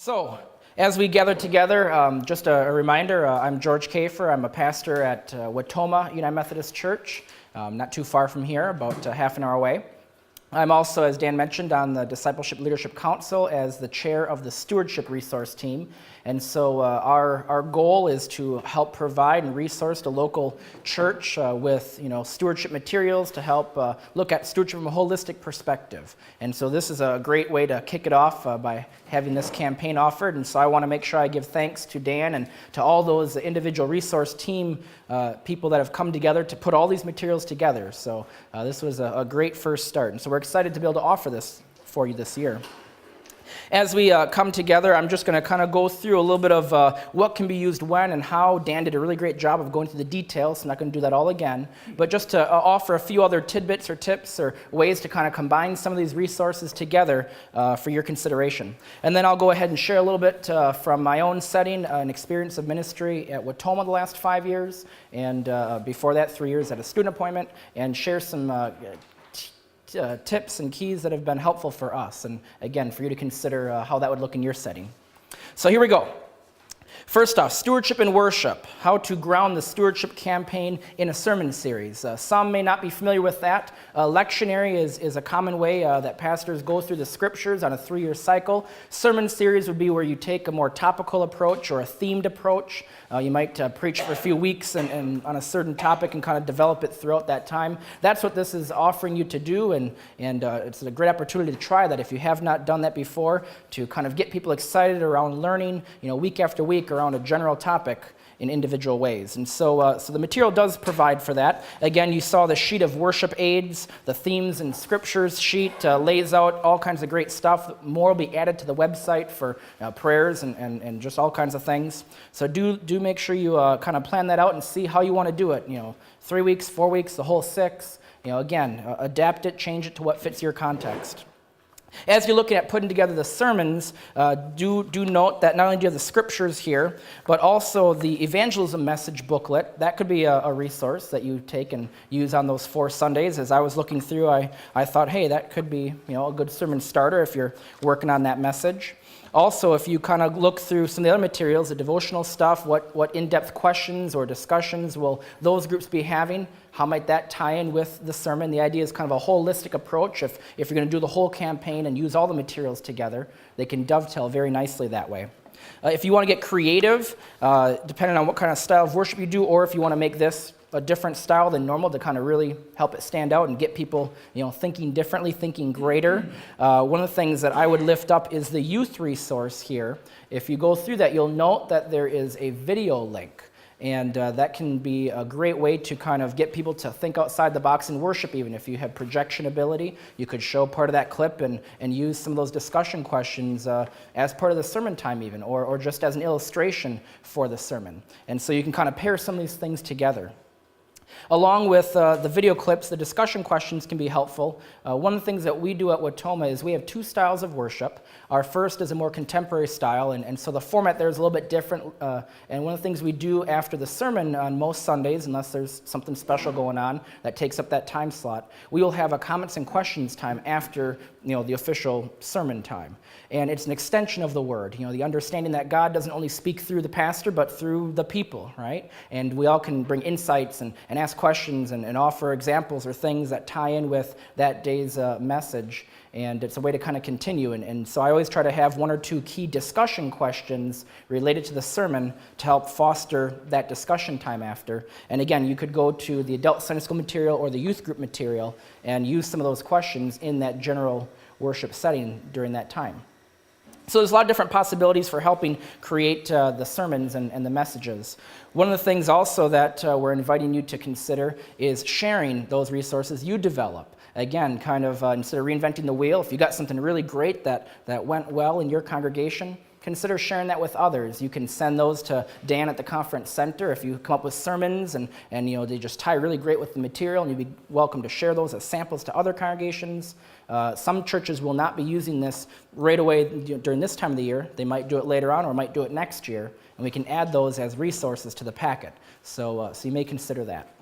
So, as we gather together, just a reminder, I'm George Kafer. I'm a pastor at Watoma United Methodist Church, not too far from here, about half an hour away. I'm also, as Dan mentioned, on the Discipleship Leadership Council as the chair of the Stewardship Resource Team. And so our goal is to help provide and resource the local church with stewardship materials to help look at stewardship from a holistic perspective. And so this is a great way to kick it off by having this campaign offered. And so I want to make sure I give thanks to Dan and to all those individual resource team people that have come together to put all these materials together. So this was a great first start. And so we're excited to be able to offer this for you this year. As we come together, I'm just going to kind of go through a little bit of what can be used when and how. Dan did a really great job of going through the details, so I'm not going to do that all again. But just to offer a few other tidbits or tips or ways to kind of combine some of these resources together for your consideration. And then I'll go ahead and share a little bit from my own setting, an experience of ministry at Watoma the last 5 years, and before that 3 years at a student appointment, and share some tips and keys that have been helpful for us, and again, for you to consider how that would look in your setting. So here we go. First off, stewardship and worship, how to ground the stewardship campaign in a sermon series. Some may not be familiar with that. Lectionary is a common way that pastors go through the scriptures on a 3-year cycle. Sermon series would be where you take a more topical approach or a themed approach. You might preach for a few weeks and on a certain topic and kind of develop it throughout that time. That's what this is offering you to do, and it's a great opportunity to try that if you have not done that before, to kind of get people excited around learning, week after week around a general topic in individual ways. And so the material does provide for that. Again, you saw the sheet of worship aids, the themes and scriptures sheet lays out all kinds of great stuff. More will be added to the website for prayers and just all kinds of things. So do make sure you kind of plan that out and see how you want to do it. 3 weeks, 4 weeks, the whole 6. Again, adapt it, change it to what fits your context. As you're looking at putting together the sermons, do note that not only do you have the scriptures here, but also the evangelism message booklet. That could be a resource that you take and use on those 4 Sundays. As I was looking through, I thought, hey, that could be a good sermon starter if you're working on that message. Also, if you kind of look through some of the other materials, the devotional stuff, what in-depth questions or discussions will those groups be having? How might that tie in with the sermon? The idea is kind of a holistic approach. If you're going to do the whole campaign and use all the materials together, they can dovetail very nicely that way. If you want to get creative, depending on what kind of style of worship you do, or if you want to make this a different style than normal to kind of really help it stand out and get people, thinking differently, thinking greater. One of the things that I would lift up is the youth resource here. If you go through that, you'll note that there is a video link. And that can be a great way to kind of get people to think outside the box in worship. Even if you have projection ability, you could show part of that clip and use some of those discussion questions as part of the sermon time even, or just as an illustration for the sermon. And so you can kind of pair some of these things together. Along with the video clips, the discussion questions can be helpful. One of the things that we do at Watoma is we have 2 styles of worship. Our first is a more contemporary style, and so the format there is a little bit different. And one of the things we do after the sermon on most Sundays, unless there's something special going on that takes up that time slot, we will have a comments and questions time after the official sermon time. And it's an extension of the word, the understanding that God doesn't only speak through the pastor, but through the people, right? And we all can bring insights and ask questions and offer examples or things that tie in with that day's message. And it's a way to kind of continue. And so I always try to have 1 or 2 key discussion questions related to the sermon to help foster that discussion time after. And again, you could go to the adult Sunday school material or the youth group material and use some of those questions in that general worship setting during that time. So there's a lot of different possibilities for helping create the sermons and the messages. One of the things also that we're inviting you to consider is sharing those resources you develop. Again, kind of instead of reinventing the wheel, if you got something really great that went well in your congregation, consider sharing that with others. You can send those to Dan at the conference center if you come up with sermons and they just tie really great with the material, and you'd be welcome to share those as samples to other congregations. Some churches will not be using this right away during this time of the year. They might do it later on or might do it next year, and we can add those as resources to the packet. So you may consider that.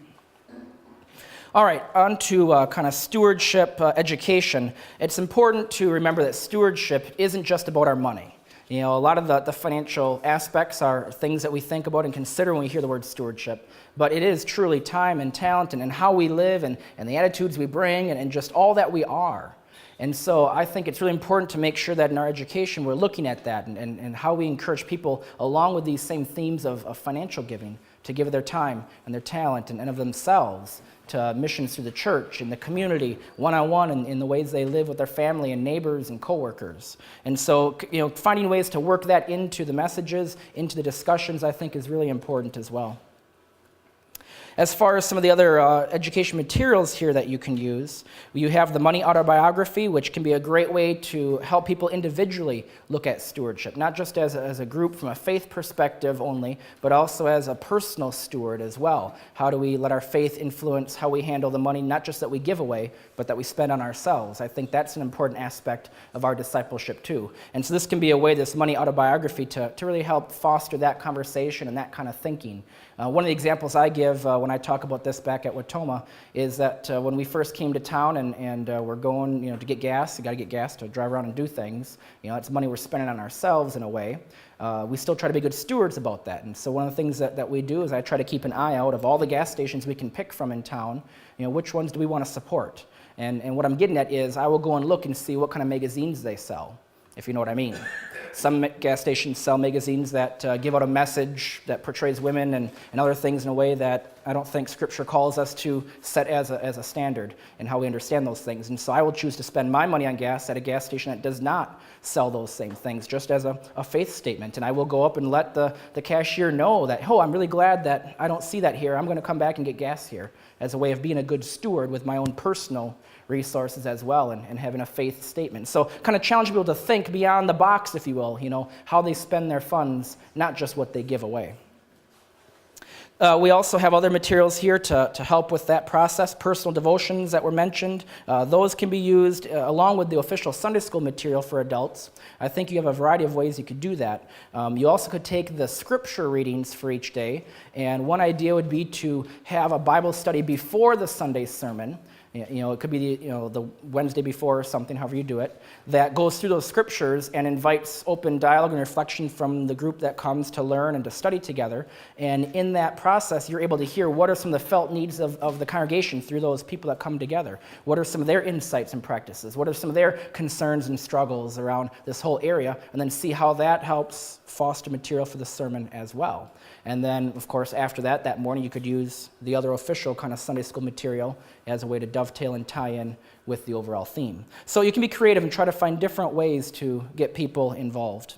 All right, on to kind of stewardship education. It's important to remember that stewardship isn't just about our money. You know, a lot of the financial aspects are things that we think about and consider when we hear the word stewardship, but it is truly time and talent and how we live and the attitudes we bring and just all that we are. And so I think it's really important to make sure that in our education we're looking at that and how we encourage people along with these same themes of financial giving to give of their time and their talent and of themselves to missions through the church and the community, one-on-one in the ways they live with their family and neighbors and coworkers. And so, you know, finding ways to work that into the messages, into the discussions, I think is really important as well. As far as some of the other education materials here that you can use, you have the Money Autobiography, which can be a great way to help people individually look at stewardship, not just as a group from a faith perspective only, but also as a personal steward as well. How do we let our faith influence how we handle the money, not just that we give away, but that we spend on ourselves? I think that's an important aspect of our discipleship too. And so this can be a way, this Money Autobiography, to really help foster that conversation and that kind of thinking. One of the examples I give when I talk about this back at Watoma is that when we first came to town and we're going, you know, to get gas, you got to get gas to drive around and do things. You know, it's money we're spending on ourselves in a way. We still try to be good stewards about that. And so one of the things that we do is I try to keep an eye out of all the gas stations we can pick from in town. You know, which ones do we want to support? And what I'm getting at is I will go and look and see what kind of magazines they sell, if you know what I mean. Some gas stations sell magazines that give out a message that portrays women and other things in a way that I don't think Scripture calls us to set as a standard in how we understand those things. And so I will choose to spend my money on gas at a gas station that does not sell those same things, just as a faith statement. And I will go up and let the cashier know that, oh, I'm really glad that I don't see that here. I'm going to come back and get gas here, as a way of being a good steward with my own personal resources as well and having a faith statement. So kind of challenge people to think beyond the box, if you will, you know, how they spend their funds, not just what they give away. We also have other materials here to help with that process. Personal devotions that were mentioned, those can be used along with the official Sunday school material for adults. I think you have a variety of ways you could do that. You also could take the scripture readings for each day, and one idea would be to have a Bible study before the Sunday sermon. You know, it could be the Wednesday before or something, however you do it, that goes through those scriptures and invites open dialogue and reflection from the group that comes to learn and to study together. And in that process, you're able to hear what are some of the felt needs of the congregation through those people that come together. What are some of their insights and practices? What are some of their concerns and struggles around this whole area? And then see how that helps foster material for the sermon as well. And then, of course, after that morning, you could use the other official kind of Sunday school material as a way to dovetail and tie in with the overall theme. So you can be creative and try to find different ways to get people involved.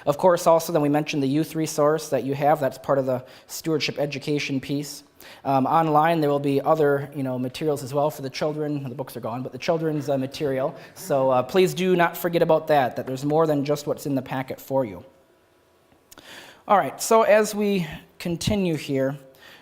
Of course, also, then we mentioned the youth resource that you have. That's part of the stewardship education piece. Online, there will be other materials as well for the children. The books are gone, but the children's material. So please do not forget about that there's more than just what's in the packet for you. All right, so as we continue here,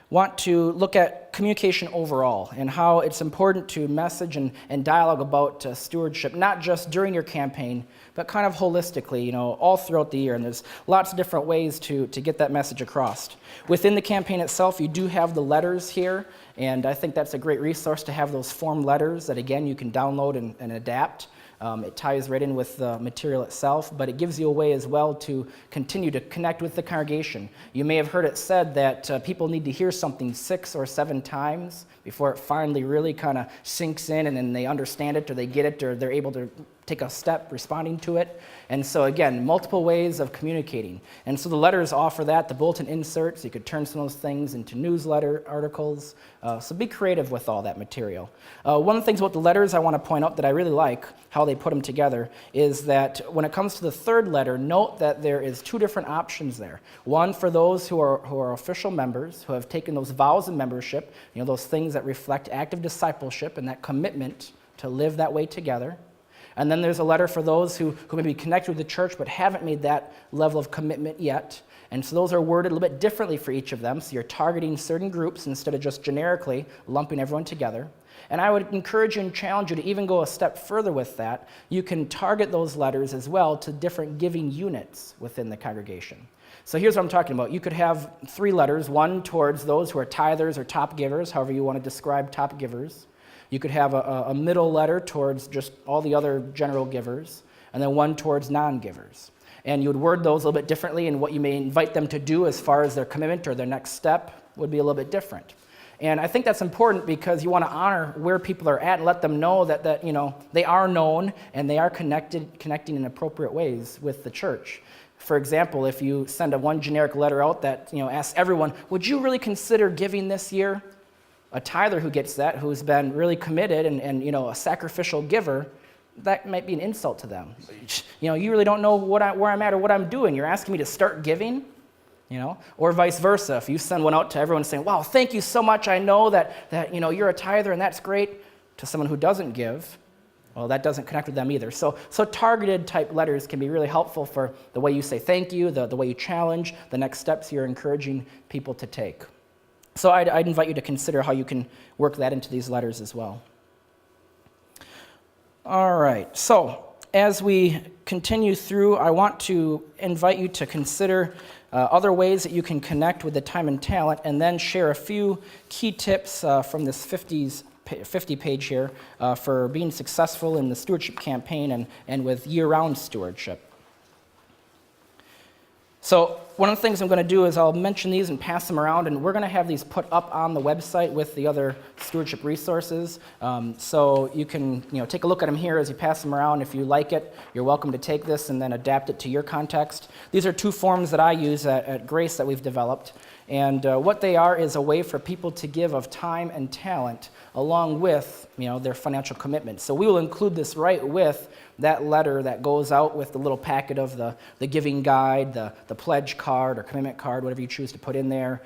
want to look at communication overall and how it's important to message and dialogue about stewardship, not just during your campaign, but kind of holistically, all throughout the year. And there's lots of different ways to get that message across. Within the campaign itself, you do have the letters here, and I think that's a great resource to have those form letters that, again, you can download and adapt. It ties right in with the material itself, but it gives you a way as well to continue to connect with the congregation. You may have heard it said that people need to hear something 6 or 7 times before it finally really kind of sinks in and then they understand it or they get it or they're able to take a step responding to it. And so again, multiple ways of communicating. And so the letters offer that, the bulletin inserts, you could turn some of those things into newsletter articles. So be creative with all that material. One of the things about the letters I want to point out that I really like, how they put them together, is that when it comes to the third letter, note that there is 2 different options there. One for those who are official members, who have taken those vows of membership, those things that reflect active discipleship and that commitment to live that way together. And then there's a letter for those who may be connected with the church but haven't made that level of commitment yet. And so those are worded a little bit differently for each of them. So you're targeting certain groups instead of just generically lumping everyone together. And I would encourage you and challenge you to even go a step further with that. You can target those letters as well to different giving units within the congregation. So here's what I'm talking about. You could have 3 letters, one towards those who are tithers or top givers, however you want to describe top givers. You could have a middle letter towards just all the other general givers. and then one towards non-givers. And you would word those a little bit differently, and what you may invite them to do as far as their commitment or their next step would be a little bit different. And I think that's important because you want to honor where people are at and let them know that they are known and they are connecting in appropriate ways with the church. For example, if you send one generic letter out that asks everyone, would you really consider giving this year? A tither who gets that, who's been really committed and a sacrificial giver, that might be an insult to them. You really don't know where I'm at or what I'm doing. You're asking me to start giving? Or vice versa. If you send one out to everyone saying, wow, thank you so much, I know that you're a tither and that's great, to someone who doesn't give, well, that doesn't connect with them either. So targeted type letters can be really helpful for the way you say thank you, the way you challenge, the next steps you're encouraging people to take. So I'd invite you to consider how you can work that into these letters as well. All right, so as we continue through, I want to invite you to consider other ways that you can connect with the time and talent, and then share a few key tips from this 50 page here for being successful in the stewardship campaign and with year-round stewardship. So one of the things I'm going to do is I'll mention these and pass them around, and we're going to have these put up on the website with the other stewardship resources. So you can take a look at them here as you pass them around. If you like it, you're welcome to take this and then adapt it to your context. These are two forms that I use at Grace that we've developed. And what they are is a way for people to give of time and talent along with their financial commitment. So we will include this right with that letter that goes out with the little packet of the giving guide, the pledge card or commitment card, whatever you choose to put in there.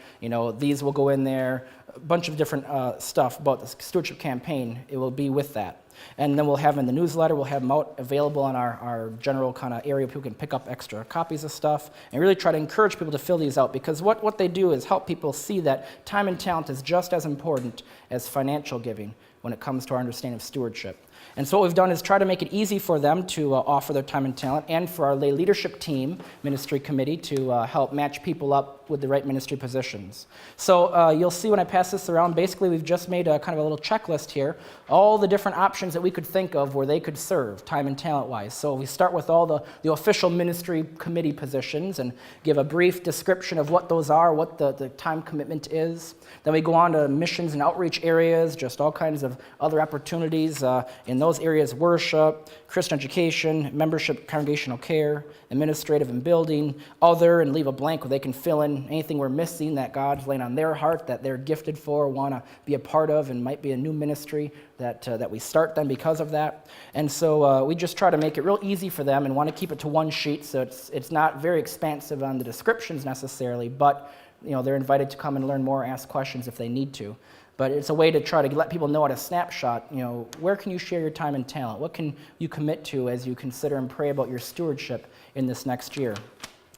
These will go in there. A bunch of different stuff about the stewardship campaign. It will be with that. And then we'll have in the newsletter, we'll have them out available on our general kind of area. People can pick up extra copies of stuff and really try to encourage people to fill these out, because what they do is help people see that time and talent is just as important as financial giving when it comes to our understanding of stewardship. And so what we've done is try to make it easy for them to offer their time and talent, and for our lay leadership team, ministry committee, to help match people up with the right ministry positions. So you'll see when I pass this around, basically we've just made a kind of a little checklist here, all the different options that we could think of where they could serve, time and talent-wise. So we start with all the official ministry committee positions and give a brief description of what those are, what the time commitment is. Then we go on to missions and outreach areas, just all kinds of other opportunities in those areas: worship, Christian education, membership, congregational care, administrative and building, other, and leave a blank where they can fill in anything we're missing that God's laying on their heart, that they're gifted for, want to be a part of, and might be a new ministry that we start them because of that. And so we just try to make it real easy for them and want to keep it to one sheet, so it's not very expansive on the descriptions necessarily, but they're invited to come and learn more, ask questions if they need to. But it's a way to try to let people know at a snapshot, where can you share your time and talent? What can you commit to as you consider and pray about your stewardship in this next year?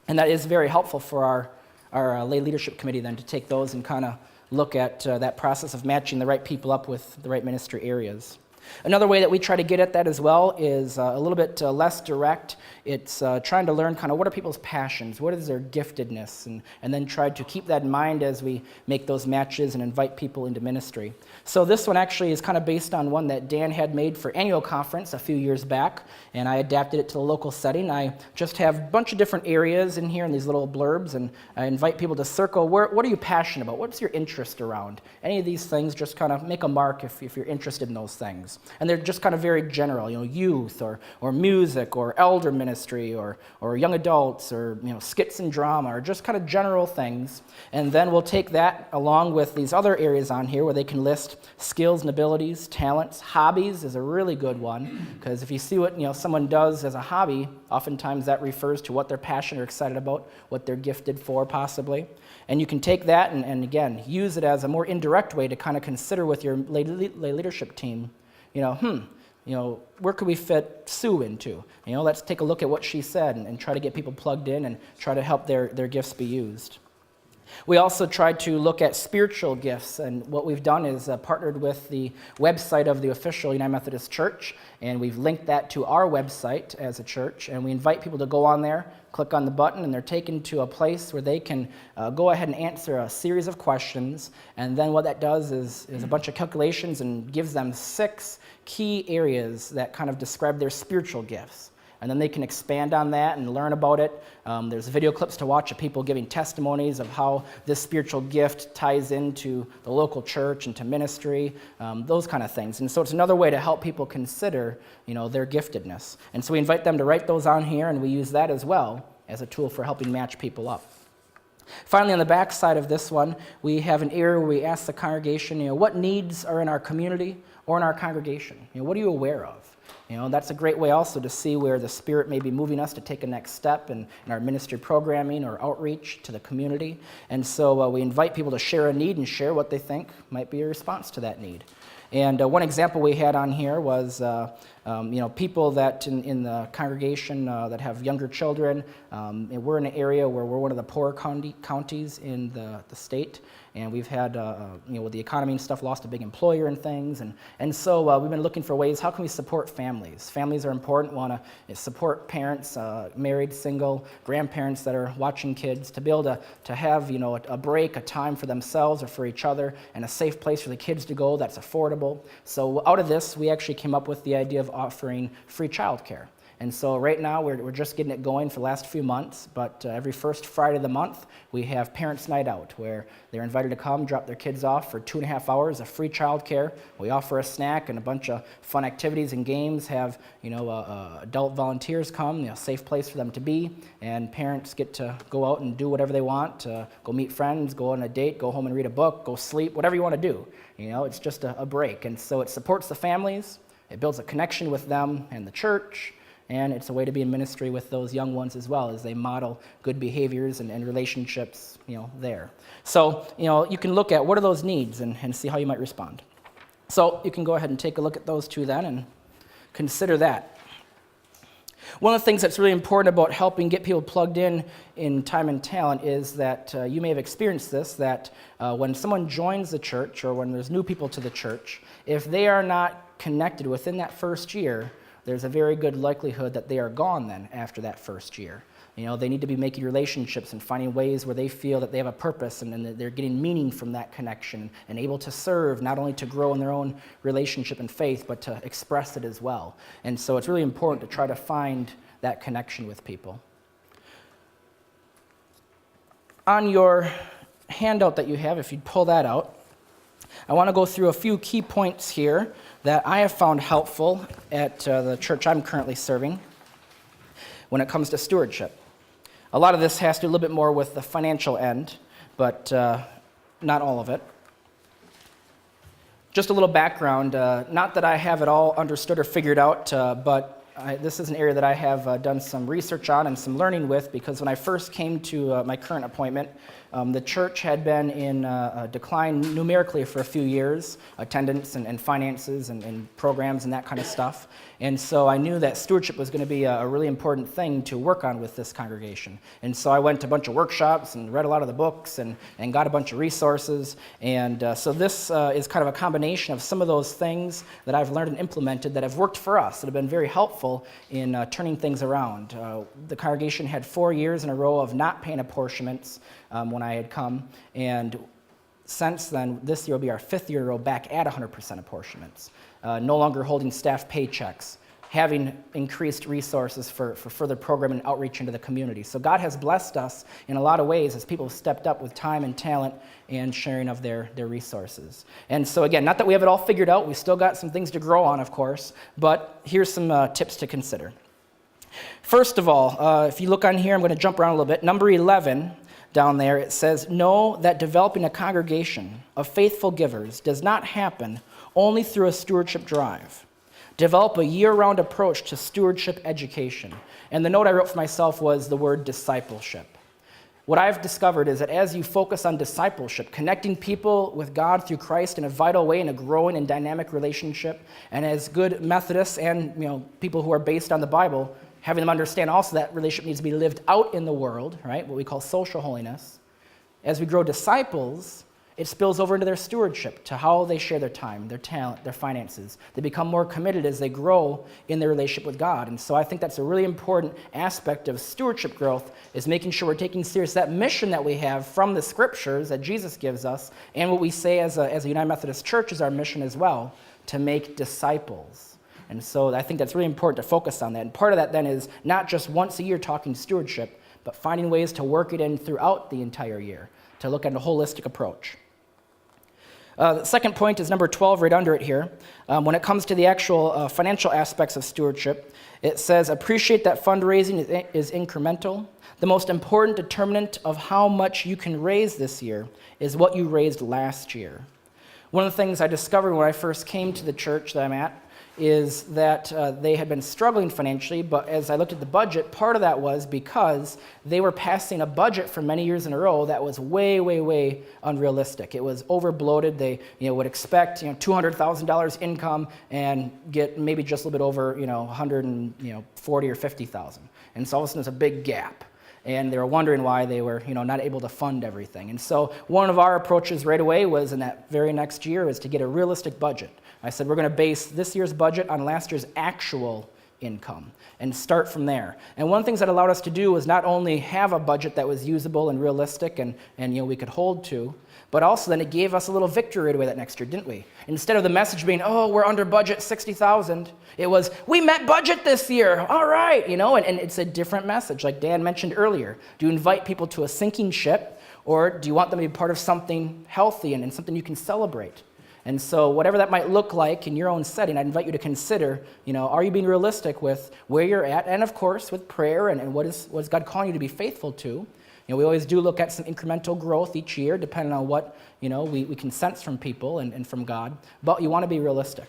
And that is very helpful for our lay leadership committee then to take those and kind of look at that process of matching the right people up with the right ministry areas. Another way that we try to get at that as well is a little bit less direct. It's trying to learn kind of what are people's passions, what is their giftedness, and then try to keep that in mind as we make those matches and invite people into ministry. So this one actually is kind of based on one that Dan had made for annual conference a few years back, and I adapted it to the local setting. I just have a bunch of different areas in here in these little blurbs, and I invite people to circle, what are you passionate about? What's your interest around? Any of these things, just kind of make a mark if you're interested in those things. And they're just kind of very general, youth or music or elder ministry or young adults or skits and drama, or just kind of general things. And then we'll take that along with these other areas on here where they can list skills and abilities, talents. Hobbies is a really good one, because if you see what someone does as a hobby, oftentimes that refers to what they're passionate or excited about, what they're gifted for possibly. And you can take that and again, use it as a more indirect way to kind of consider with your lay leadership team, where could we fit Sue into? Let's take a look at what she said and try to get people plugged in and try to help their gifts be used. We also tried to look at spiritual gifts, and what we've done is partnered with the website of the official United Methodist Church, and we've linked that to our website as a church, and we invite people to go on there, click on the button, and they're taken to a place where they can go ahead and answer a series of questions, and then what that does is a bunch of calculations and gives them 6 key areas that kind of describe their spiritual gifts. And then they can expand on that and learn about it. There's video clips to watch of people giving testimonies of how this spiritual gift ties into the local church and to ministry, those kind of things. And so it's another way to help people consider, their giftedness. And so we invite them to write those on here, and we use that as well as a tool for helping match people up. Finally, on the back side of this one, we have an area where we ask the congregation, what needs are in our community or in our congregation? What are you aware of? That's a great way also to see where the Spirit may be moving us to take a next step in our ministry programming or outreach to the community. And so we invite people to share a need and share what they think might be a response to that need. And one example we had on here was, people that in the congregation that have younger children. And we're in an area where we're one of the poorer counties in the state. And we've had, with the economy and stuff, lost a big employer and things. And so we've been looking for ways, how can we support families? Families are important, want to support parents, married, single, grandparents that are watching kids, to be able to have, a break, a time for themselves or for each other, and a safe place for the kids to go that's affordable. So out of this, we actually came up with the idea of offering free childcare. And so right now, we're just getting it going for the last few months, but every first Friday of the month, we have Parents' Night Out, where they're invited to come, drop their kids off for 2.5 hours of free childcare. We offer a snack and a bunch of fun activities and games, have, adult volunteers come, a safe place for them to be, and parents get to go out and do whatever they want, go meet friends, go on a date, go home and read a book, go sleep, whatever you want to do. It's just a break. And so it supports the families, it builds a connection with them and the church, and it's a way to be in ministry with those young ones as well as they model good behaviors and relationships, there. So, you can look at what are those needs and see how you might respond. So you can go ahead and take a look at those two then and consider that. One of the things that's really important about helping get people plugged in time and talent is that you may have experienced this, that when someone joins the church or when there's new people to the church, if they are not connected within that first year, there's a very good likelihood that they are gone then after that first year. They need to be making relationships and finding ways where they feel that they have a purpose and that they're getting meaning from that connection and able to serve, not only to grow in their own relationship and faith, but to express it as well. And so it's really important to try to find that connection with people. On your handout that you have, if you'd pull that out, I want to go through a few key points here that I have found helpful at the church I'm currently serving when it comes to stewardship. A lot of this has to do a little bit more with the financial end, but not all of it. Just a little background, not that I have it all understood or figured out, but this is an area that I have done some research on and some learning with, because when I first came to my current appointment, the church had been in decline numerically for a few years, attendance and finances and programs and that kind of stuff. And so I knew that stewardship was going to be a really important thing to work on with this congregation. And so I went to a bunch of workshops and read a lot of the books and got a bunch of resources. And so this is kind of a combination of some of those things that I've learned and implemented that have worked for us, that have been very helpful in turning things around. The congregation had 4 years in a row of not paying apportionments when I had come, and since then, this year will be our 5th year in a row back at 100% apportionments. No longer holding staff paychecks, having increased resources for further program and outreach into the community. So God has blessed us in a lot of ways as people have stepped up with time and talent and sharing of their resources. And so again, not that we have it all figured out, we still got some things to grow on, of course, but here's some tips to consider. First of all, if you look on here, I'm going to jump around a little bit. Number 11, down there, it says, know that developing a congregation of faithful givers does not happen only through a stewardship drive. Develop a year-round approach to stewardship education. And the note I wrote for myself was the word discipleship. What I've discovered is that as you focus on discipleship, connecting people with God through Christ in a vital way, in a growing and dynamic relationship, and as good Methodists and people who are based on the Bible, having them understand also that relationship needs to be lived out in the world, right? What we call social holiness. As we grow disciples, it spills over into their stewardship, to how they share their time, their talent, their finances. They become more committed as they grow in their relationship with God. And so I think that's a really important aspect of stewardship growth, is making sure we're taking serious that mission that we have from the scriptures that Jesus gives us, and what we say as a United Methodist Church is our mission as well, to make disciples. And so I think that's really important to focus on that. And part of that then is not just once a year talking stewardship, but finding ways to work it in throughout the entire year, to look at a holistic approach. The second point is number 12 right under it here. When it comes to the actual financial aspects of stewardship, it says, appreciate that fundraising is incremental. The most important determinant of how much you can raise this year is what you raised last year. One of the things I discovered when I first came to the church that I'm at is that they had been struggling financially, but as I looked at the budget, part of that was because they were passing a budget for many years in a row that was way, way, way unrealistic. It was over-bloated. They would expect $200,000 income and get maybe just a little bit over 140 or 50,000. And so all of a sudden there's a big gap. And they were wondering why they were, not able to fund everything. And so one of our approaches right away was in that very next year is to get a realistic budget. I said, we're going to base this year's budget on last year's actual income and start from there. And one of the things that allowed us to do was not only have a budget that was usable and realistic and we could hold to, but also then it gave us a little victory right away that next year, didn't we? Instead of the message being, oh, we're under budget $60,000, it was, we met budget this year, all right, and it's a different message. Like Dan mentioned earlier, do you invite people to a sinking ship, or do you want them to be part of something healthy and something you can celebrate? And so whatever that might look like in your own setting, I'd invite you to consider, are you being realistic with where you're at? And of course, with prayer and what is God calling you to be faithful to? We always do look at some incremental growth each year, depending on what, we can sense from people and from God. But you want to be realistic.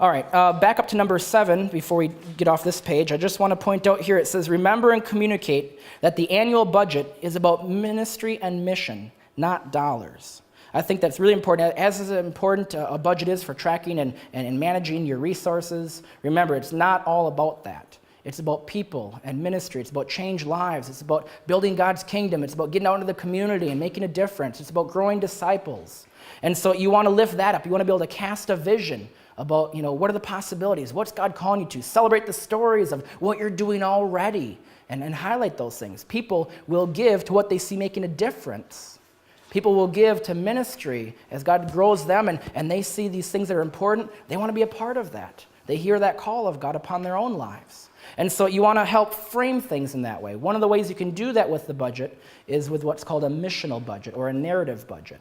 All right, back up to number 7 before we get off this page. I just want to point out here, it says, remember and communicate that the annual budget is about ministry and mission, not dollars. I think that's really important. As important a budget is for tracking and managing your resources, remember, it's not all about that. It's about people and ministry. It's about changed lives. It's about building God's kingdom. It's about getting out into the community and making a difference. It's about growing disciples. And so you want to lift that up. You want to be able to cast a vision about, what are the possibilities? What's God calling you to? Celebrate the stories of what you're doing already and highlight those things. People will give to what they see making a difference. People will give to ministry as God grows them and they see these things that are important. They want to be a part of that. They hear that call of God upon their own lives. And so you want to help frame things in that way. One of the ways you can do that with the budget is with what's called a missional budget or a narrative budget.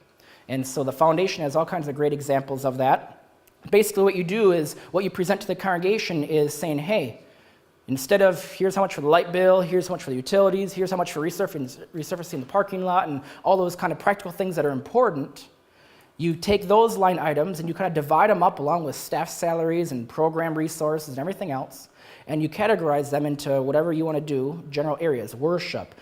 And so the foundation has all kinds of great examples of that. Basically what you do is, what you present to the congregation is saying, hey, instead of here's how much for the light bill, here's how much for the utilities, here's how much for resurfacing the parking lot and all those kind of practical things that are important, you take those line items and you kind of divide them up along with staff salaries and program resources and everything else, and you categorize them into whatever you want to do, general areas, worship,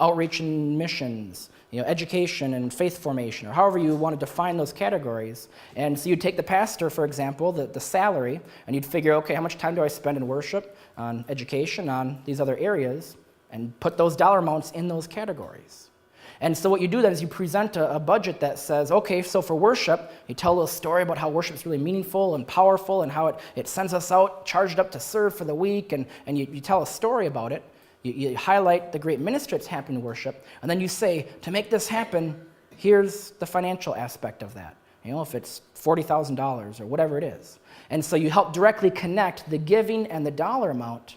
outreach and missions, education and faith formation, or however you want to define those categories. And so you'd take the pastor, for example, the salary, and you'd figure, okay, how much time do I spend in worship, on education, on these other areas, and put those dollar amounts in those categories. And so what you do then is you present a budget that says, okay, so for worship, you tell a little story about how worship is really meaningful and powerful and how it sends us out charged up to serve for the week, and you tell a story about it. You highlight the great ministry that's happening in worship, and then you say, to make this happen, here's the financial aspect of that. If it's $40,000 or whatever it is. And so you help directly connect the giving and the dollar amount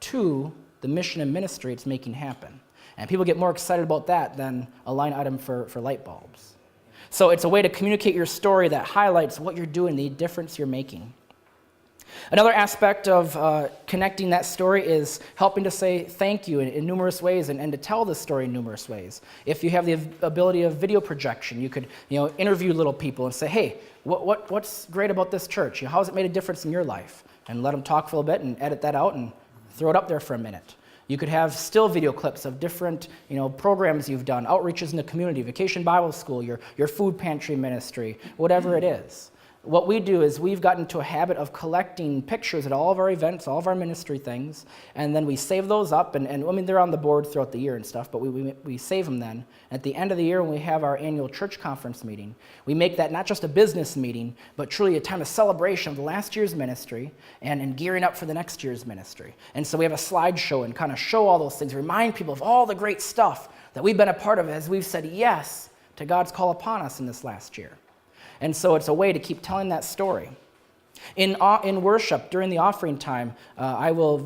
to the mission and ministry it's making happen. And people get more excited about that than a line item for light bulbs. So it's a way to communicate your story that highlights what you're doing, the difference you're making. Another aspect of connecting that story is helping to say thank you in numerous ways and to tell the story in numerous ways. If you have the ability of video projection, you could interview little people and say, hey, what's great about this church? How has it made a difference in your life? And let them talk for a little bit and edit that out and throw it up there for a minute. You could have still video clips of different programs you've done, outreaches in the community, Vacation Bible School, your food pantry ministry, whatever it is. What we do is we've gotten to a habit of collecting pictures at all of our events, all of our ministry things, and then we save those up, and they're on the board throughout the year and stuff, but we save them then. At the end of the year, when we have our annual church conference meeting, we make that not just a business meeting, but truly a time of celebration of the last year's ministry and gearing up for the next year's ministry. And so we have a slideshow and kind of show all those things, remind people of all the great stuff that we've been a part of as we've said yes to God's call upon us in this last year. And so it's a way to keep telling that story. In worship, during the offering time, I will,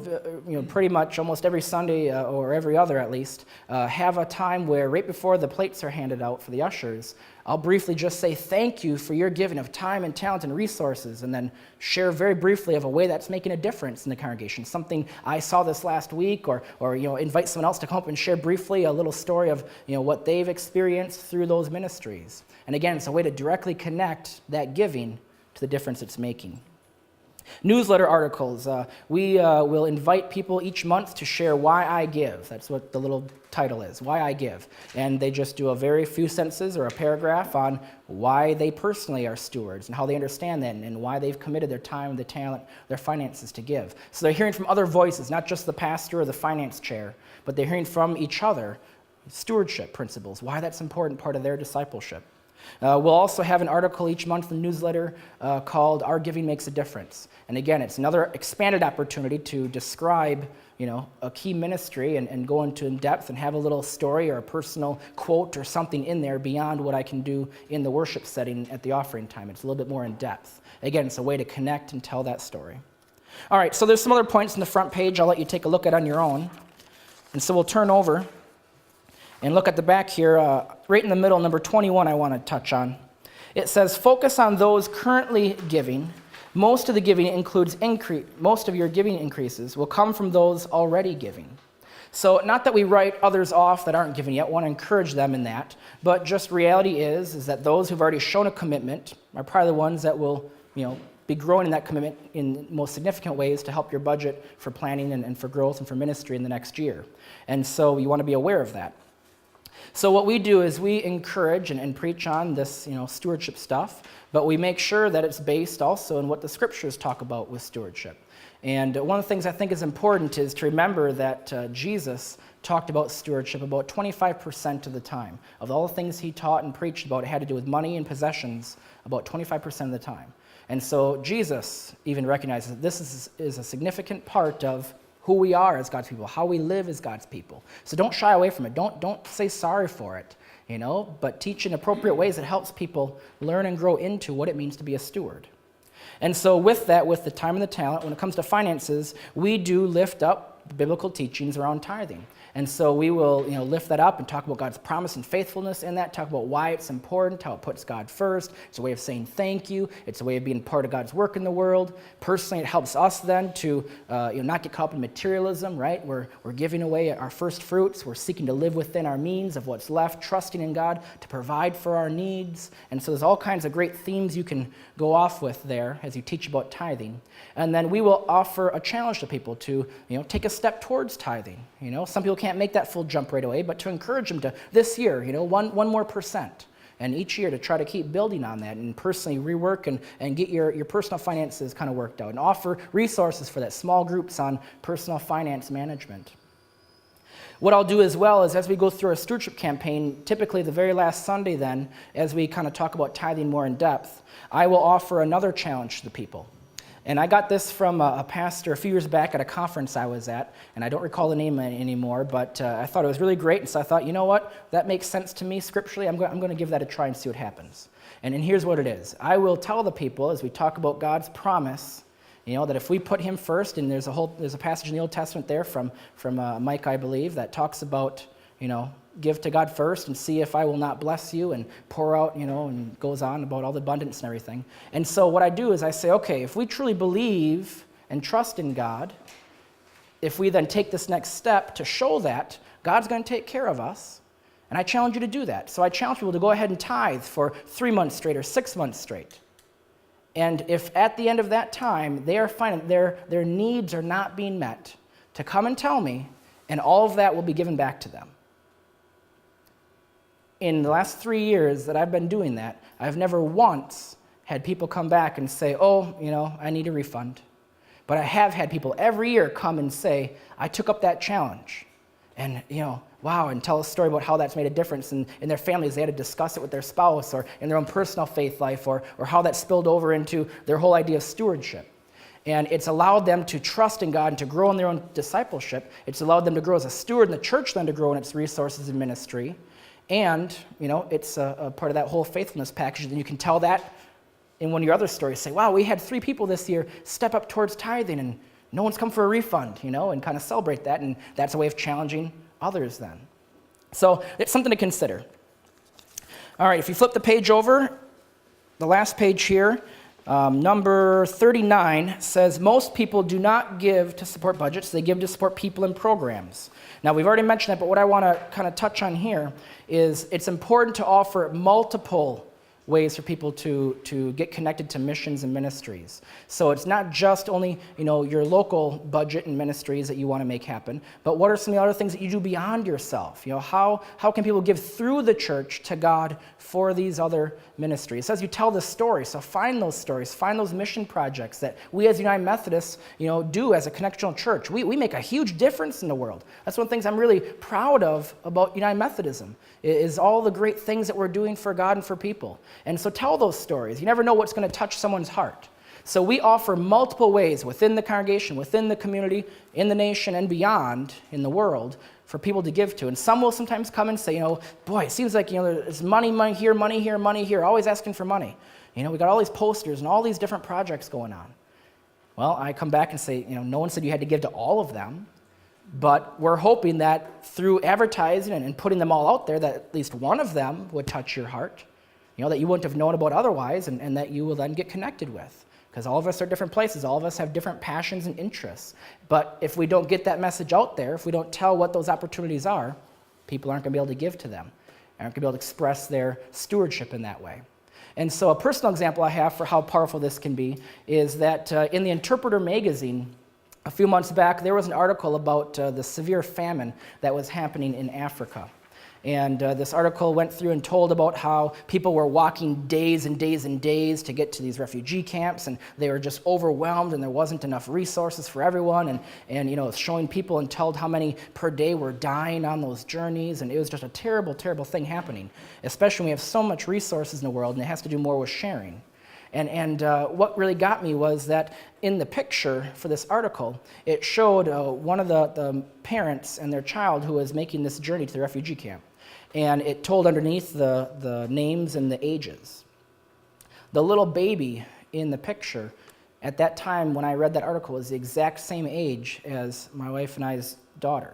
pretty much almost every Sunday, or every other at least, have a time where right before the plates are handed out for the ushers, I'll briefly just say thank you for your giving of time and talent and resources, and then share very briefly of a way that's making a difference in the congregation. Something I saw this last week, or invite someone else to come up and share briefly a little story of what they've experienced through those ministries. And again, it's a way to directly connect that giving to the difference it's making. Newsletter articles. We will invite people each month to share why I give. That's what the little title is, why I give. And they just do a very few sentences or a paragraph on why they personally are stewards and how they understand that and why they've committed their time, their talent, their finances to give. So they're hearing from other voices, not just the pastor or the finance chair, but they're hearing from each other stewardship principles, why that's an important part of their discipleship. We'll also have an article each month in the newsletter called Our Giving Makes a Difference. And again, it's another expanded opportunity to describe a key ministry and go into in depth and have a little story or a personal quote or something in there beyond what I can do in the worship setting at the offering time. It's a little bit more in depth. Again, it's a way to connect and tell that story. All right, so there's some other points in the front page I'll let you take a look at on your own. And so we'll turn over and look at the back here, right in the middle, number 21 I want to touch on. It says, focus on those currently giving. Most of your giving increases will come from those already giving. So not that we write others off that aren't giving yet, want to encourage them in that, but just reality is that those who've already shown a commitment are probably the ones that will, be growing in that commitment in most significant ways to help your budget for planning and for growth and for ministry in the next year. And so you want to be aware of that. So what we do is we encourage and preach on this, stewardship stuff, but we make sure that it's based also in what the scriptures talk about with stewardship. And one of the things I think is important is to remember that Jesus talked about stewardship about 25% of the time. Of all the things he taught and preached about, it had to do with money and possessions about 25% of the time. And so Jesus even recognizes that this is a significant part of who we are as God's people, how we live as God's people. So don't shy away from it. Don't say sorry for it, but teach in appropriate ways that helps people learn and grow into what it means to be a steward. And so with that, with the time and the talent, when it comes to finances, we do lift up biblical teachings around tithing. And so we will, lift that up and talk about God's promise and faithfulness in that, talk about why it's important, how it puts God first. It's a way of saying thank you. It's a way of being part of God's work in the world. Personally, it helps us then to not get caught up in materialism, right? We're giving away our first fruits. We're seeking to live within our means of what's left, trusting in God to provide for our needs. And so there's all kinds of great themes you can go off with there as you teach about tithing. And then we will offer a challenge to people to, take a step towards tithing. Some people can't make that full jump right away, but to encourage them to this year, one more percent. And each year to try to keep building on that and personally rework and get your personal finances kind of worked out and offer resources for that, small groups on personal finance management. What I'll do as well is as we go through our stewardship campaign, typically the very last Sunday then, as we kind of talk about tithing more in depth, I will offer another challenge to the people. And I got this from a pastor a few years back at a conference I was at, and I don't recall the name anymore, but I thought it was really great, and so I thought, you know what, that makes sense to me scripturally. I'm going to give that a try and see what happens. And here's what it is. I will tell the people as we talk about God's promise, that if we put him first, and there's a passage in the Old Testament there from Mike, I believe, that talks about, give to God first and see if I will not bless you, and pour out, and goes on about all the abundance and everything. And so what I do is I say, okay, if we truly believe and trust in God, if we then take this next step to show that God's going to take care of us, and I challenge you to do that. So I challenge people to go ahead and tithe for 3 months straight or 6 months straight. And if at the end of that time they are finding their needs are not being met, to come and tell me, and all of that will be given back to them. In the last 3 years that I've been doing that, I've never once had people come back and say, I need a refund. But I have had people every year come and say, I took up that challenge. And, wow, and tell a story about how that's made a difference in their families. They had to discuss it with their spouse or in their own personal faith life or how that spilled over into their whole idea of stewardship. And it's allowed them to trust in God and to grow in their own discipleship. It's allowed them to grow as a steward in the church, then to grow in its resources and ministry. And, it's a part of that whole faithfulness package. And you can tell that in one of your other stories say, wow, we had 3 people this year step up towards tithing and no one's come for a refund, and kind of celebrate that. And that's a way of challenging others then. So it's something to consider. All right, if you flip the page over, the last page here, number 39 says most people do not give to support budgets, they give to support people and programs. Now, we've already mentioned that, but what I want to kind of touch on here is it's important to offer multiple ways for people to get connected to missions and ministries. So it's not just only, your local budget and ministries that you want to make happen, but what are some of the other things that you do beyond yourself? How can people give through the church to God for these other ministries? It says you tell the story, so find those stories, find those mission projects that we as United Methodists, do as a connectional church. We make a huge difference in the world. That's one of the things I'm really proud of about United Methodism, is all the great things that we're doing for God and for people. And so tell those stories. You never know what's going to touch someone's heart. So we offer multiple ways within the congregation, within the community, in the nation, and beyond in the world for people to give to. And some will sometimes come and say, boy, it seems like, there's money here, money here, money here, always asking for money. We got all these posters and all these different projects going on. Well, I come back and say, no one said you had to give to all of them. But we're hoping that through advertising and putting them all out there, that at least one of them would touch your heart, that you wouldn't have known about otherwise, and that you will then get connected with. Because all of us are different places. All of us have different passions and interests. But if we don't get that message out there, if we don't tell what those opportunities are, people aren't going to be able to give to them, aren't going to be able to express their stewardship in that way. And so a personal example I have for how powerful this can be is that in the Interpreter magazine, a few months back, there was an article about the severe famine that was happening in Africa. And this article went through and told about how people were walking days and days and days to get to these refugee camps, and they were just overwhelmed, and there wasn't enough resources for everyone, and showing people and told how many per day were dying on those journeys, and it was just a terrible, terrible thing happening, especially when we have so much resources in the world, and it has to do more with sharing. And what really got me was that in the picture for this article, it showed one of the parents and their child who was making this journey to the refugee camp. And it told underneath the names and the ages. The little baby in the picture, at that time when I read that article, was the exact same age as my wife and I's daughter.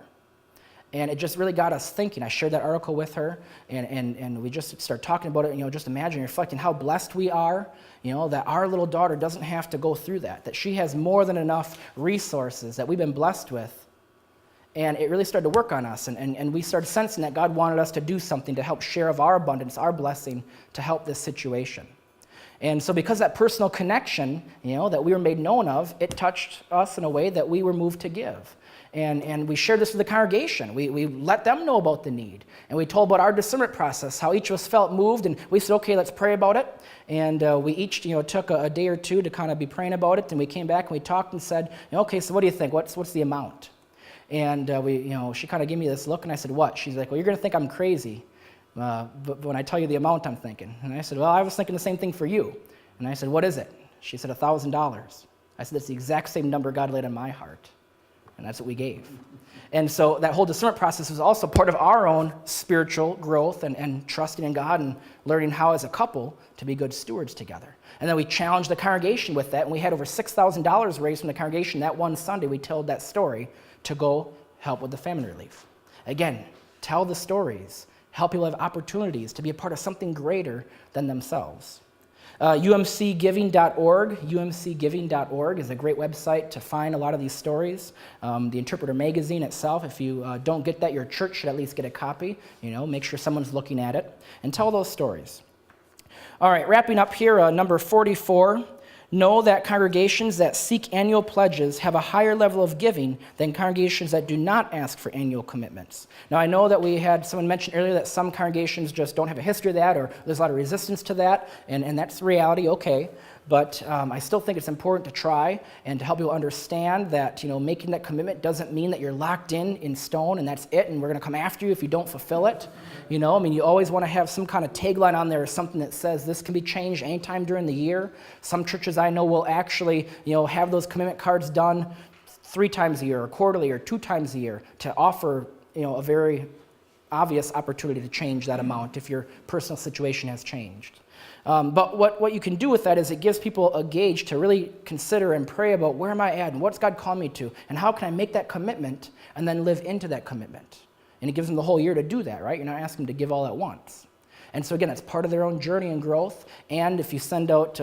And it just really got us thinking. I shared that article with her, and we just started talking about it, just imagining, reflecting how blessed we are, that our little daughter doesn't have to go through that she has more than enough resources that we've been blessed with. And it really started to work on us, and we started sensing that God wanted us to do something to help share of our abundance, our blessing, to help this situation. And so because that personal connection, that we were made known of, it touched us in a way that we were moved to give. And we shared this with the congregation. We let them know about the need. And we told about our discernment process, how each of us felt moved, and we said, okay, let's pray about it. And we each took a day or two to kind of be praying about it, and we came back and we talked and said, okay, so what do you think? What's the amount? And she kind of gave me this look, and I said, what? She's like, well, you're going to think I'm crazy but when I tell you the amount I'm thinking. And I said, well, I was thinking the same thing for you. And I said, what is it? She said, $1,000. I said, that's the exact same number God laid on my heart. And that's what we gave. And so that whole discernment process was also part of our own spiritual growth and trusting in God and learning how as a couple to be good stewards together. And then we challenged the congregation with that, and we had over $6,000 raised from the congregation that one Sunday. We told that story to go help with the famine relief. Again, tell the stories. Help people have opportunities to be a part of something greater than themselves. UMCgiving.org is a great website to find a lot of these stories. The Interpreter magazine itself, if you don't get that, your church should at least get a copy. Make sure someone's looking at it, and tell those stories. All right, wrapping up here, number 44. Know that congregations that seek annual pledges have a higher level of giving than congregations that do not ask for annual commitments. Now, I know that we had someone mention earlier that some congregations just don't have a history of that, or there's a lot of resistance to that, and that's the reality, okay. But I still think it's important to try and to help people understand that, making that commitment doesn't mean that you're locked in stone and that's it, and we're going to come after you if you don't fulfill it. You always want to have some kind of tagline on there or something that says this can be changed anytime during the year. Some churches I know will actually, have those commitment cards done 3 times a year or quarterly or 2 times a year to offer, a very obvious opportunity to change that amount if your personal situation has changed. But what you can do with that is it gives people a gauge to really consider and pray about where am I at and what's God called me to and how can I make that commitment and then live into that commitment. And it gives them the whole year to do that, right? You're not asking them to give all at once. And so again, it's part of their own journey and growth. And if you send out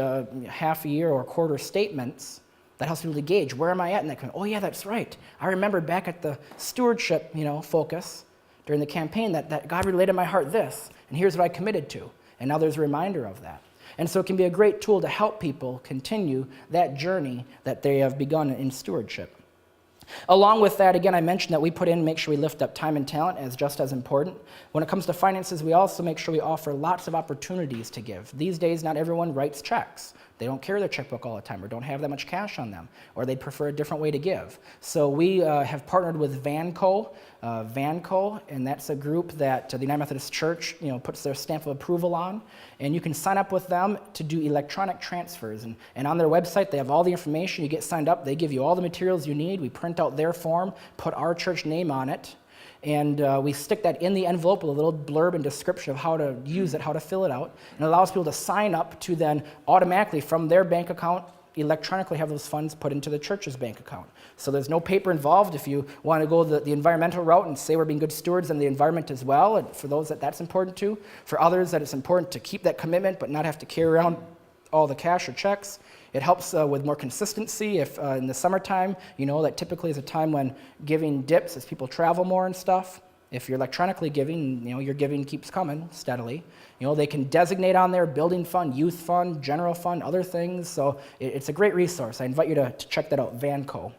half a year or quarter statements, that helps people to gauge where am I at in that commitment. Oh yeah, that's right. I remember back at the stewardship, focus during the campaign that God related my heart this, and here's what I committed to. And now there's a reminder of that. And so it can be a great tool to help people continue that journey that they have begun in stewardship. Along with that, again, I mentioned that we put in, make sure we lift up time and talent as just as important. When it comes to finances, we also make sure we offer lots of opportunities to give. These days, not everyone writes checks. They don't carry their checkbook all the time or don't have that much cash on them, or they prefer a different way to give. So we have partnered with Vanco, and that's a group that the United Methodist Church puts their stamp of approval on, and you can sign up with them to do electronic transfers. And on their website, they have all the information. You get signed up. They give you all the materials you need. We print out their form, put our church name on it, and we stick that in the envelope with a little blurb and description of how to use it, how to fill it out. And it allows people to sign up to then automatically from their bank account electronically have those funds put into the church's bank account. So there's no paper involved. If you want to go the environmental route and say we're being good stewards in the environment as well, and for those that's important to. For others that it's important to keep that commitment but not have to carry around all the cash or checks. It helps with more consistency. If in the summertime, that typically is a time when giving dips as people travel more and stuff. If you're electronically giving, your giving keeps coming steadily. They can designate on there building fund, youth fund, general fund, other things. So it's a great resource. I invite you to check that out, Vanco.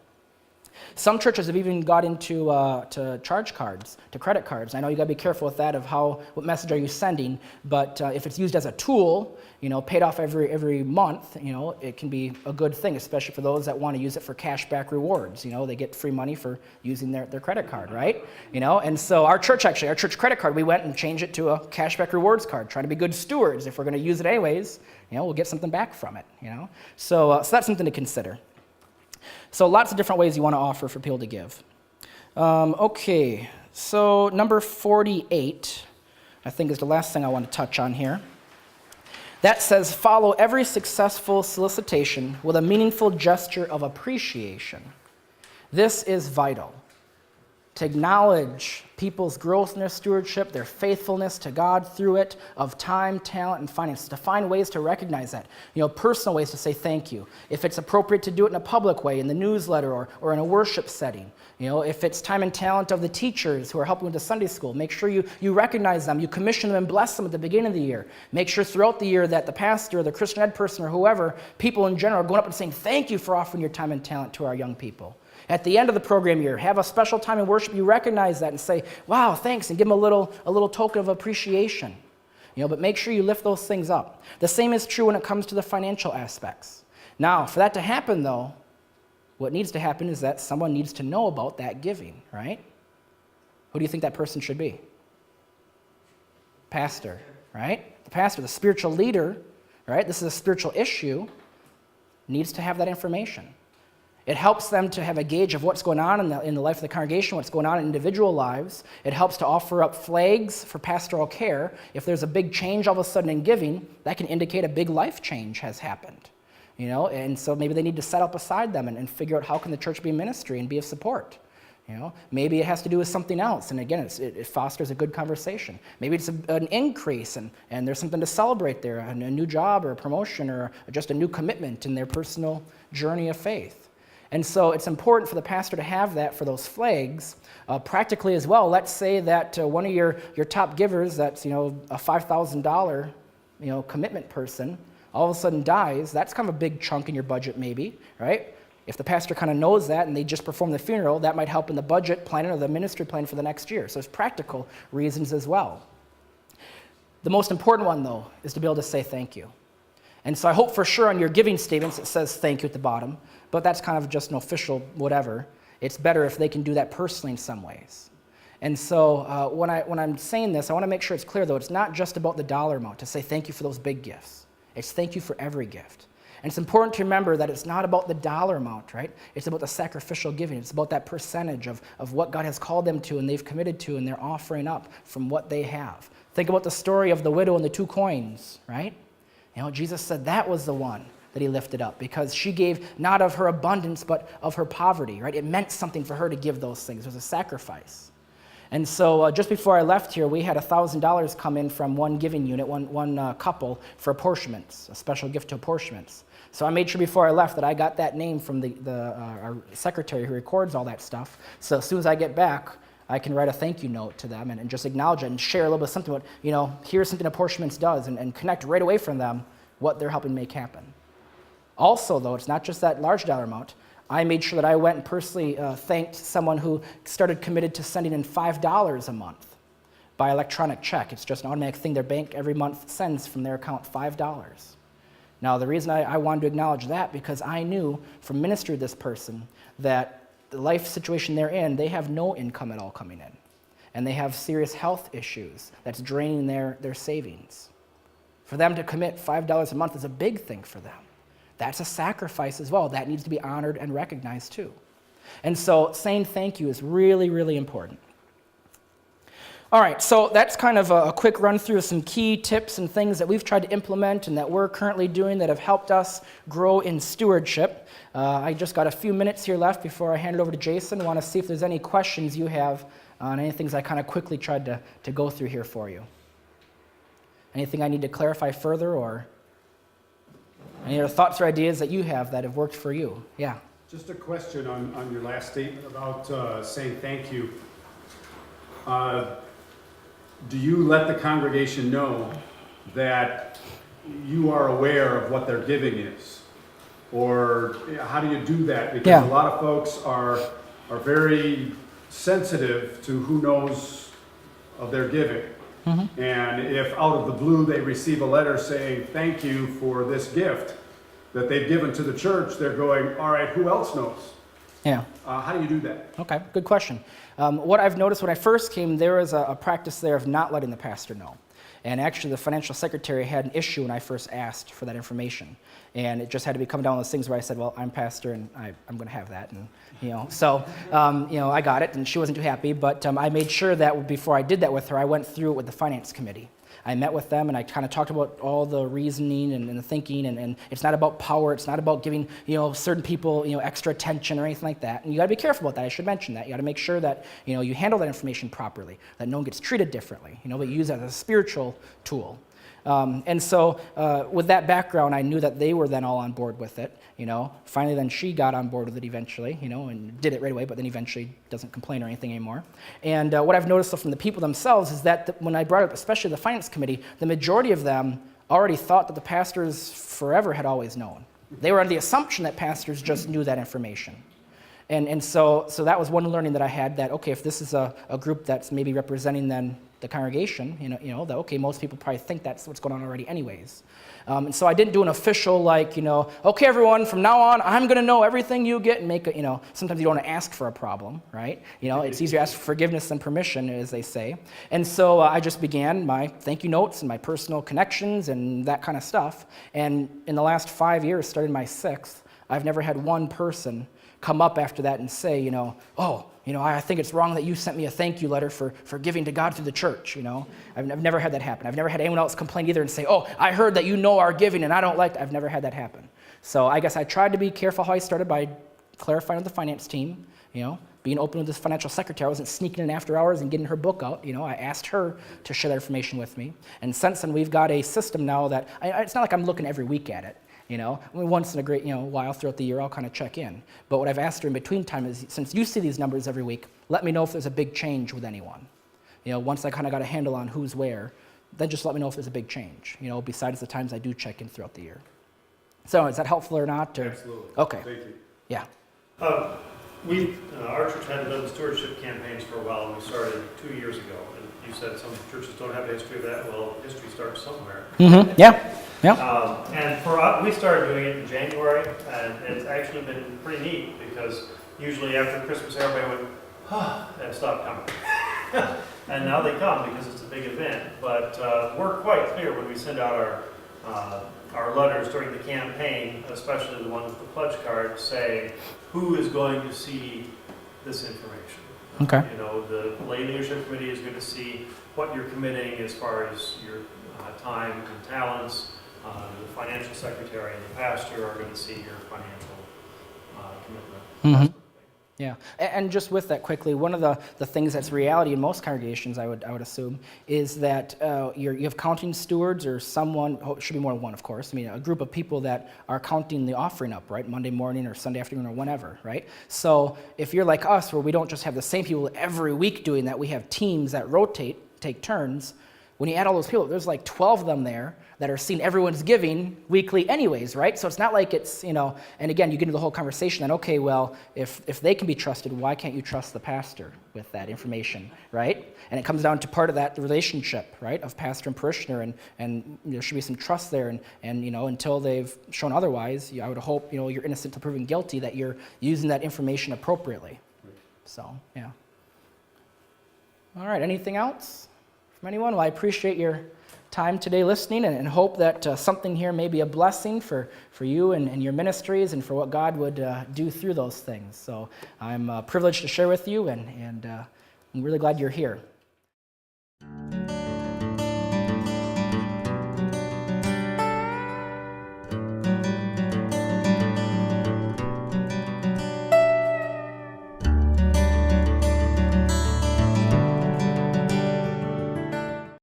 Some churches have even got into to charge cards, to credit cards. I know you got to be careful with that of what message are you sending, but if it's used as a tool, paid off every month, it can be a good thing, especially for those that want to use it for cashback rewards. They get free money for using their credit card, right? And so our church credit card, we went and changed it to a cashback rewards card, trying to be good stewards. If we're going to use it anyways, we'll get something back from it, So that's something to consider. So lots of different ways you want to offer for people to give. Okay, so number 48, I think is the last thing I want to touch on here. That says, follow every successful solicitation with a meaningful gesture of appreciation. This is vital. To acknowledge people's growth in their stewardship, their faithfulness to God through it, of time, talent, and finances, to find ways to recognize that, personal ways to say thank you. If it's appropriate to do it in a public way, in the newsletter or in a worship setting, if it's time and talent of the teachers who are helping with the Sunday school, make sure you recognize them, you commission them and bless them at the beginning of the year. Make sure throughout the year that the pastor or the Christian ed person or whoever, people in general, are going up and saying thank you for offering your time and talent to our young people. At the end of the program year, have a special time in worship, you recognize that and say, wow, thanks, and give them a little token of appreciation. But make sure you lift those things up. The same is true when it comes to the financial aspects. Now, for that to happen, though, what needs to happen is that someone needs to know about that giving, right? Who do you think that person should be? Pastor, right? The pastor, the spiritual leader, right? This is a spiritual issue, needs to have that information. It helps them to have a gauge of what's going on in the life of the congregation, what's going on in individual lives. It helps to offer up flags for pastoral care. If there's a big change all of a sudden in giving, that can indicate a big life change has happened. And so maybe they need to set up beside them and figure out how can the church be a ministry and be of support. Maybe it has to do with something else, and again, it fosters a good conversation. Maybe it's an increase, and there's something to celebrate there, a new job or a promotion or just a new commitment in their personal journey of faith. And so it's important for the pastor to have that for those flags. Practically as well, let's say that one of your top givers, that's a $5,000 commitment person, all of a sudden dies. That's kind of a big chunk in your budget maybe, right? If the pastor kind of knows that and they just perform the funeral, that might help in the budget planning or the ministry plan for the next year. So there's practical reasons as well. The most important one, though, is to be able to say thank you. And so I hope for sure on your giving statements it says thank you at the bottom, but that's kind of just an official whatever. It's better if they can do that personally in some ways. And so when I'm saying this, I want to make sure it's clear, though, it's not just about the dollar amount to say thank you for those big gifts. It's thank you for every gift. And it's important to remember that it's not about the dollar amount, right? It's about the sacrificial giving. It's about that percentage of what God has called them to and they've committed to and they're offering up from what they have. Think about the story of the widow and the 2 coins, right? Jesus said that was the one that he lifted up because she gave not of her abundance, but of her poverty, right? It meant something for her to give those things. It was a sacrifice. And so just before I left here, we had $1,000 come in from one giving unit, one couple, for apportionments, a special gift to apportionments. So I made sure before I left that I got that name from our secretary who records all that stuff. So as soon as I get back, I can write a thank you note to them and just acknowledge it and share a little bit of something about, here's something apportionments does and connect right away from them what they're helping make happen. Also, though, it's not just that large dollar amount. I made sure that I went and personally thanked someone who started committed to sending in $5 a month by electronic check. It's just an automatic thing their bank every month sends from their account, $5. Now, the reason I wanted to acknowledge that because I knew from ministry to this person that the life situation they're in, they have no income at all coming in. And they have serious health issues that's draining their savings. For them to commit $5 a month is a big thing for them. That's a sacrifice as well. That needs to be honored and recognized too. And so saying thank you is really, really important. All right, so that's kind of a quick run through of some key tips and things that we've tried to implement and that we're currently doing that have helped us grow in stewardship. I just got a few minutes here left before I hand it over to Jason. I want to see if there's any questions you have on any things I kind of quickly tried to go through here for you. Anything I need to clarify further or any other thoughts or ideas that you have that have worked for you? Yeah. Just a question on your last statement about saying thank you. Do you let the congregation know that you are aware of what their giving is? Or how do you do that? Because a lot of folks are very sensitive to who knows of their giving. Mm-hmm. And if out of the blue they receive a letter saying thank you for this gift that they've given to the church, they're going, all right, who else knows? Yeah. How do you do that? Okay, good question. What I've noticed when I first came, there was a practice there of not letting the pastor know. And actually the financial secretary had an issue when I first asked for that information. And it just had to be come down to those things where I said, well, I'm pastor and I'm going to have that. And, so, I got it and she wasn't too happy. But I made sure that before I did that with her, I went through it with the finance committee. I met with them and I kind of talked about all the reasoning and the thinking and it's not about power, it's not about giving certain people extra attention or anything like that. And you got to be careful about that. I should mention that. You got to make sure that you handle that information properly, that no one gets treated differently, but you use it as a spiritual tool. And so with that background, I knew that they were then all on board with it. Finally, then she got on board with it eventually, and did it right away, but then eventually doesn't complain or anything anymore. And what I've noticed from the people themselves is that when I brought up, especially the finance committee, the majority of them already thought that the pastors forever had always known. They were under the assumption that pastors just knew that information. And so that was one learning that I had, that, okay, if this is a group that's maybe representing then the congregation, that, okay, most people probably think that's what's going on already anyways. And so I didn't do an official, okay, everyone, from now on, I'm going to know everything you get and make a, sometimes you don't want to ask for a problem, right? It's easier to ask for forgiveness than permission, as they say. And so I just began my thank you notes and my personal connections and that kind of stuff. And in the last 5 years, starting my 6th, I've never had one person come up after that and say, I think it's wrong that you sent me a thank you letter for giving to God through the church, I've never had that happen. I've never had anyone else complain either and say, I heard that you know our giving and I don't like that. I've never had that happen. So I guess I tried to be careful how I started by clarifying with the finance team, being open with this financial secretary. I wasn't sneaking in after hours and getting her book out. I asked her to share that information with me. And since then, we've got a system now that, it's not like I'm looking every week at it. Once in a great while throughout the year, I'll kind of check in. But what I've asked her in between time is, since you see these numbers every week, let me know if there's a big change with anyone. Once I kind of got a handle on who's where, then just let me know if there's a big change, besides the times I do check in throughout the year. So is that helpful or not? Or? Absolutely. Okay. Thank you. Yeah. Our church had done stewardship campaigns for a while, and we started 2 years ago. And you said some churches don't have a history of that. Well, history starts somewhere. Mm-hmm. Yeah. Yeah. And for us, we started doing it in January, and it's actually been pretty neat because usually after Christmas, everybody went, and stopped coming. And now they come because it's a big event. But we're quite clear when we send out our letters during the campaign, especially the one with the pledge card, saying who is going to see this information. Okay. The lay leadership committee is going to see what you're committing as far as your time and talents. The financial secretary and the pastor are going to see your financial commitment. Mhm. that sort of thing. Yeah, and just with that quickly, one of the things that's reality in most congregations, I would assume, is that you have counting stewards or someone, it should be more than one, of course, I mean, a group of people that are counting the offering up, right, Monday morning or Sunday afternoon or whenever, right? So if you're like us, where we don't just have the same people every week doing that, we have teams that rotate, take turns, when you add all those people, there's like 12 of them there that are seeing everyone's giving weekly anyways, right? So it's not like it's, and again, you get into the whole conversation that, okay, well, if they can be trusted, why can't you trust the pastor with that information, right? And it comes down to part of that relationship, right, of pastor and parishioner, and there should be some trust there, and until they've shown otherwise, I would hope, you're innocent till proven guilty, that you're using that information appropriately. So, yeah. All right, anything else from anyone? Well, I appreciate your time today listening, and hope that something here may be a blessing for you and your ministries and for what God would do through those things. So I'm privileged to share with you, and I'm really glad you're here.